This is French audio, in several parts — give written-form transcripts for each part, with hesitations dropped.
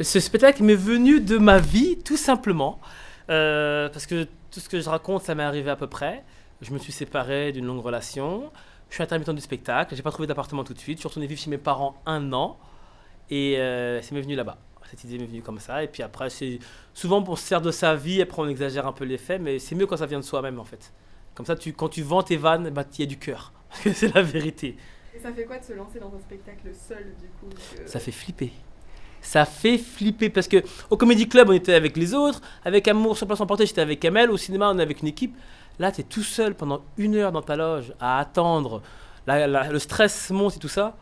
Ce spectacle m'est venu de ma vie, tout simplement. Parce que tout ce que je raconte, ça m'est arrivé à peu près. Je me suis séparé d'une longue relation. Je suis intermittent du spectacle. J'ai pas trouvé d'appartement tout de suite. Je suis retourné vivre chez mes parents 1 an. Et ça m'est venu là-bas. Cette idée m'est venue comme ça. Et puis après, souvent, on se sert de sa vie. Après, on exagère un peu les faits. Mais c'est mieux quand ça vient de soi-même, en fait. Comme ça, quand tu vends tes vannes, bah, il y a du cœur. Parce que c'est la vérité. Et ça fait quoi de se lancer dans un spectacle seul, du coup Ça fait flipper. Ça fait flipper parce que au Comedy Club, on était avec les autres. Avec Amour sur place emporté, j'étais avec Kamel. Au cinéma, on est avec une équipe. Là, tu es tout seul pendant 1 heure dans ta loge à attendre. Le stress monte et tout ça.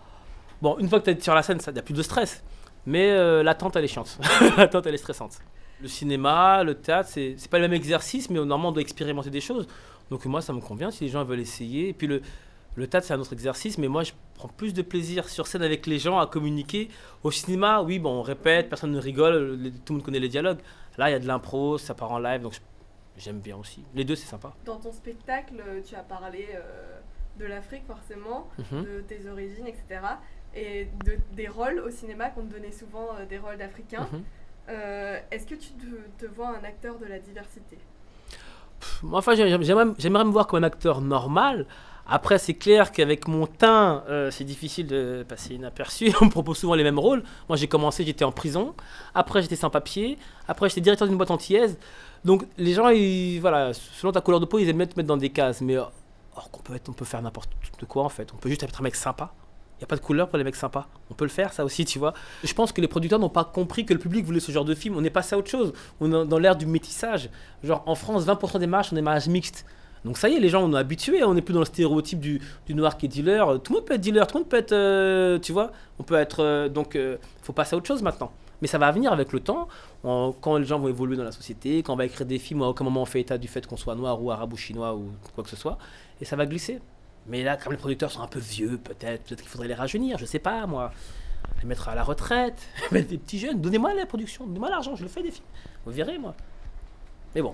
Bon, une fois que tu es sur la scène, il n'y a plus de stress. Mais l'attente, elle est chiante. L'attente, elle est stressante. Le cinéma, le théâtre, c'est pas le même exercice, mais normalement, on doit expérimenter des choses. Donc moi, ça me convient si les gens veulent essayer. Et puis le théâtre, c'est un autre exercice, mais moi, je prends plus de plaisir sur scène avec les gens à communiquer. Au cinéma, oui, bon, on répète, personne ne rigole, tout le monde connaît les dialogues. Là, il y a de l'impro, ça part en live, donc j'aime bien aussi. Les deux, c'est sympa. Dans ton spectacle, tu as parlé de l'Afrique, forcément, de tes origines, etc. Et des rôles au cinéma qu'on te donnait souvent, des rôles d'Africains. Est-ce que tu te vois un acteur de la diversité ? Moi, enfin, j'aimerais me voir comme un acteur normal. Après, c'est clair qu'avec mon teint, c'est difficile de passer inaperçu. On me propose souvent les mêmes rôles. Moi, j'ai commencé, j'étais en prison. Après, j'étais sans papier. Après, j'étais directeur d'une boîte antillaise. Donc, les gens, voilà, selon ta couleur de peau, ils aiment bien te mettre dans des cases. Mais on peut faire n'importe quoi, en fait. On peut juste être un mec sympa. Il n'y a pas de couleur pour les mecs sympas. On peut le faire, ça aussi, tu vois. Je pense que les producteurs n'ont pas compris que le public voulait ce genre de film. On est passé à autre chose. On est dans l'ère du métissage. Genre, en France, 20% des mariages sont des mariages mixtes. Donc ça y est, les gens, on est habitués. On n'est plus dans le stéréotype du noir qui est dealer. Tout le monde peut être dealer, tout le monde peut être... tu vois, on peut être... donc, faut passer à autre chose maintenant. Mais ça va venir avec le temps, quand les gens vont évoluer dans la société, quand on va écrire des films, à aucun moment on fait état du fait qu'on soit noir ou arabe ou chinois ou quoi que ce soit. Et ça va glisser. Mais là, comme les producteurs sont un peu vieux, peut-être qu'il faudrait les rajeunir, je sais pas, moi. Les mettre à la retraite, mettre des petits jeunes. Donnez-moi la production, donnez-moi l'argent, je le fais des films. Vous verrez, moi. Mais bon.